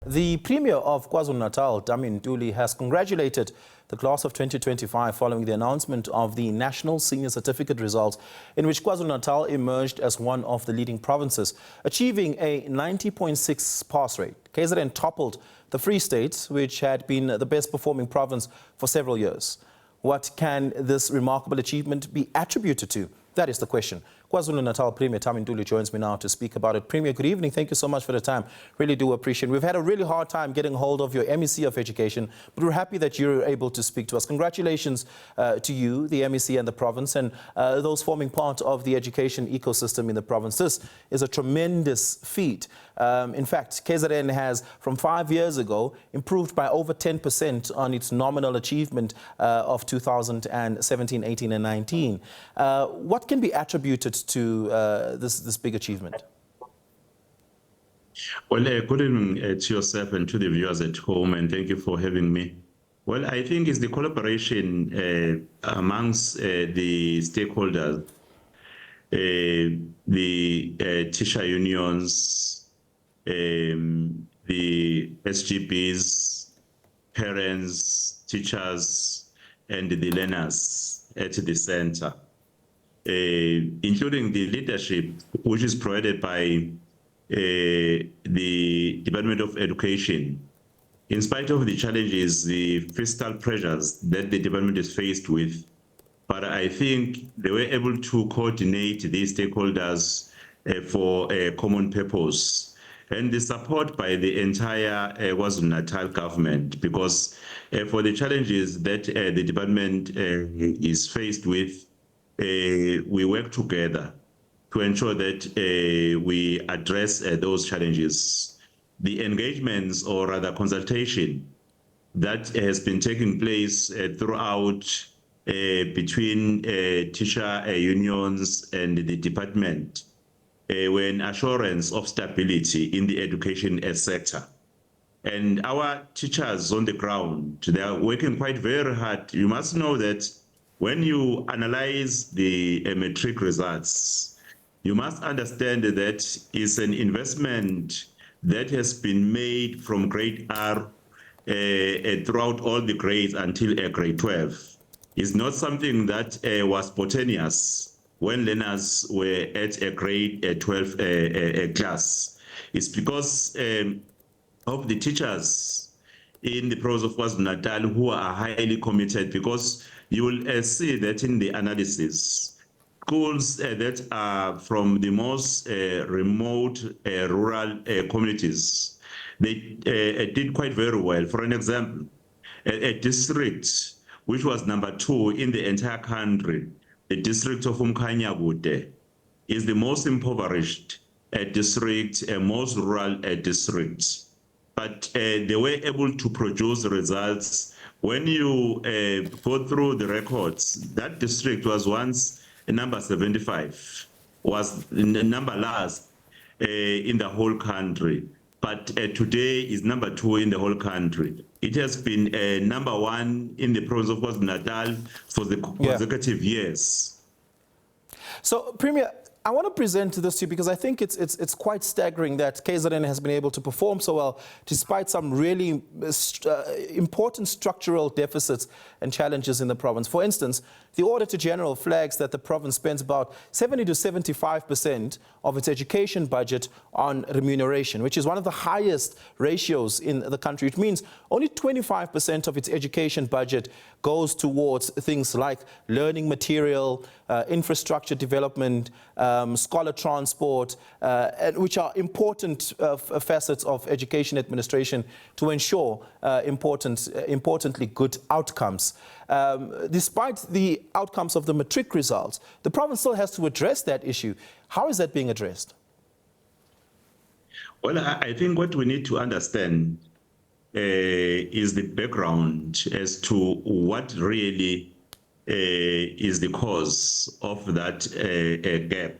The Premier of KwaZulu-Natal, Thami Ntuli, has congratulated the class of 2025 following the announcement of the National Senior Certificate results, in which KwaZulu-Natal emerged as one of the leading provinces, achieving a 90.6 pass rate. KZN toppled the Free State, which had been the best performing province for several years. What can this remarkable achievement be attributed to? That is the question. KwaZulu-Natal Premier Thami Ntuli joins me now to speak about it. Premier, good evening. Thank you so much for the time. Really do appreciate it. We've had a really hard time getting hold of your MEC of Education, but we're happy that you're able to speak to us. Congratulations to you, the MEC and the province, and those forming part of the education ecosystem in the province. This is a tremendous feat. In fact, KZN has, from 5 years ago, improved by over 10% on its nominal achievement of 2017, 18 and 19. What can be attributed to this big achievement? Well, good evening to yourself and to the viewers at home, and thank you for having me. Well, I think it's the collaboration amongst the stakeholders, the teacher unions, the SGBs, parents, teachers, and the learners at the center, including the leadership, which is provided by the Department of Education. In spite of the challenges, the fiscal pressures that the department is faced with, but I think they were able to coordinate these stakeholders for a common purpose. And the support by the entire KwaZulu-Natal government, because for the challenges that the department is faced with, we work together to ensure that we address those challenges. The engagements, or rather consultation, that has been taking place throughout between teacher unions and the department were an assurance of stability in the education sector. And our teachers on the ground, they are working quite very hard. You must know that when you analyze the Matric results, you must understand that it's an investment that has been made from grade R throughout all the grades until grade 12. It's not something that was spontaneous when learners were at a grade 12 class. It's because of the teachers in the province of KwaZulu-Natal who are highly committed, because you will see that in the analysis, schools that are from the most remote rural communities, they did quite very well. For an example, a district which was number 2 in the entire country, the district of Umkhanyakude, is the most impoverished district, most rural district. But they were able to produce results. When you go through the records, that district was once number 75, was the number last in the whole country, but today is number 2 in the whole country. It has been number 1 in the province of KwaZulu-Natal for the consecutive years. So, Premier, I want to present this to you because I think it's quite staggering that KZN has been able to perform so well despite some really important structural deficits and challenges in the province. For instance, the Auditor General flags that the province spends about 70 to 75% of its education budget on remuneration, which is one of the highest ratios in the country. It means only 25% of its education budget goes towards things like learning material, infrastructure development, scholar transport, which are important facets of education administration to ensure importantly good outcomes. Despite the outcomes of the Matric results, the province still has to address that issue. How is that being addressed? Well, I think what we need to understand is the background as to what really is the cause of that gap.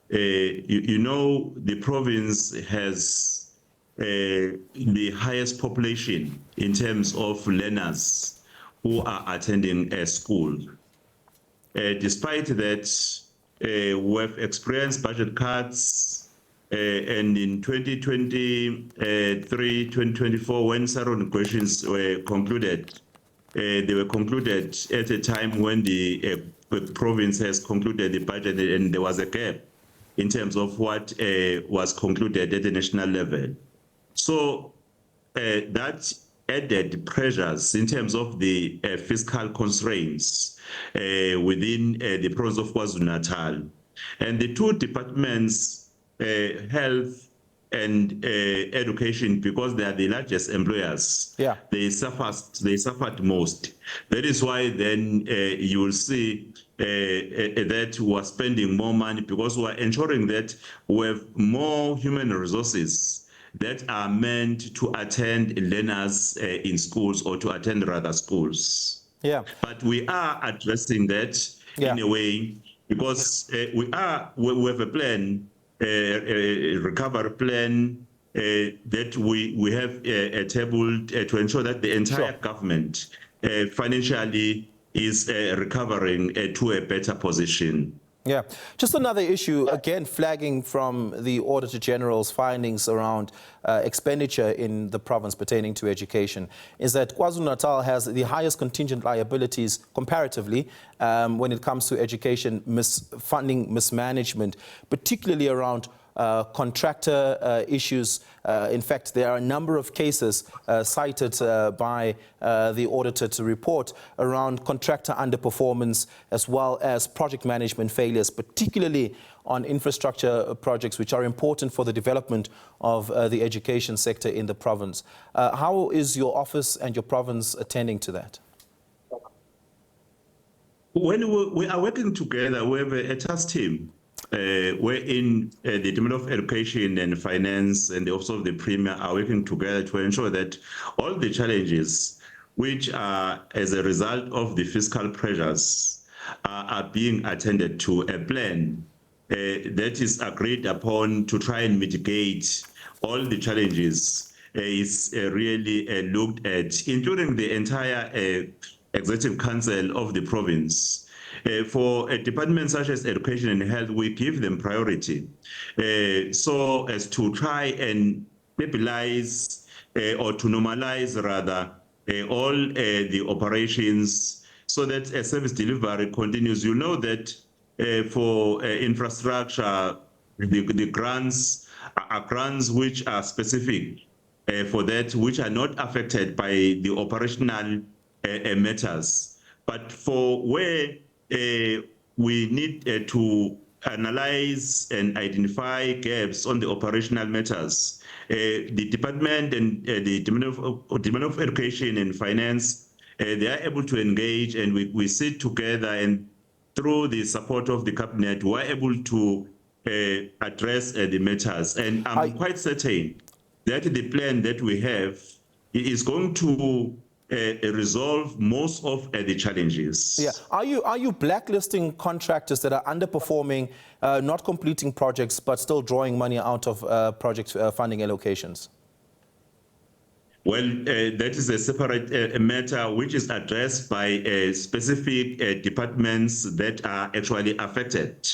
You know, the province has the highest population in terms of learners who are attending a school. Despite that, we've experienced budget cuts, And in 2023-2024, when SARO negotiations were concluded, they were concluded at a time when the province has concluded the budget, and there was a gap in terms of what was concluded at the national level. So that added pressures in terms of the fiscal constraints within the province of KwaZulu-Natal. And the two departments, health and education, because they are the largest employers, they suffered most. That is why then you will see that we are spending more money, because we are ensuring that we have more human resources that are meant to attend learners in schools, or to attend rather schools. But we are addressing that in a way, because we have a plan, a recovery plan that we have tabled to ensure that the entire government financially is recovering to a better position. Just another issue, again, flagging from the Auditor General's findings around expenditure in the province pertaining to education, is that KwaZulu-Natal has the highest contingent liabilities comparatively when it comes to education funding mismanagement, particularly around contractor issues. In fact, there are a number of cases cited by the auditor to report around contractor underperformance, as well as project management failures, particularly on infrastructure projects which are important for the development of the education sector in the province. How is your office and your province attending to that? When we are working together, we have a task team wherein the Department of Education and Finance and the Office of the Premier are working together to ensure that all the challenges which are as a result of the fiscal pressures are being attended to. A plan that is agreed upon to try and mitigate all the challenges is really looked at, including the entire Executive Council of the province. For departments such as education and health, we give them priority so as to try and stabilize or to normalize rather all the operations, so that service delivery continues. You know that for infrastructure, the grants are grants which are specific for that, which are not affected by the operational matters. But for where we need to analyze and identify gaps on the operational matters, the department and the Department of Education and Finance, they are able to engage, and we sit together, and through the support of the cabinet, we are able to address the matters. And I'm quite certain that the plan that we have is going to resolve most of the challenges. Are you blacklisting contractors that are underperforming, not completing projects, but still drawing money out of project funding allocations? Well, that is a separate matter which is addressed by specific departments that are actually affected.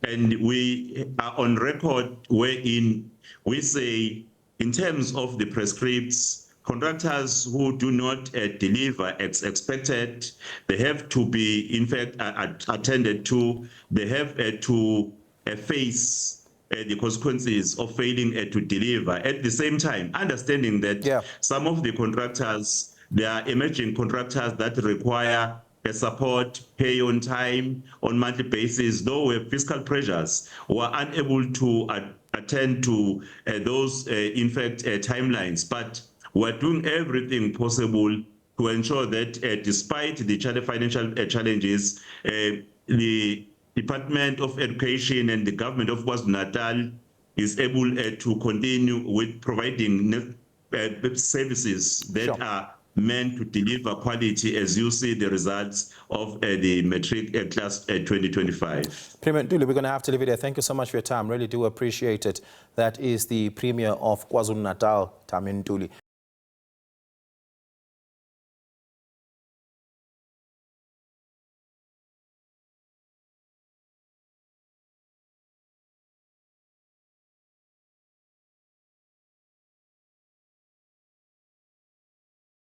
And we are on record wherein we say, in terms of the prescripts, contractors who do not deliver as expected, they have to be, in fact, attended to. They have to face the consequences of failing to deliver. At the same time, understanding that some of the contractors, they are emerging contractors that require support, pay on time, on monthly basis, though we have fiscal pressures, were unable to attend to those, in fact, timelines. But we're doing everything possible to ensure that despite the financial challenges, the Department of Education and the government of KwaZulu-Natal is able to continue with providing services that are meant to deliver quality, as you see the results of the Matric class 2025. Premier Ntuli, we're going to have to leave it there. Thank you so much for your time. Really do appreciate it. That is the Premier of KwaZulu-Natal, Thami Ntuli.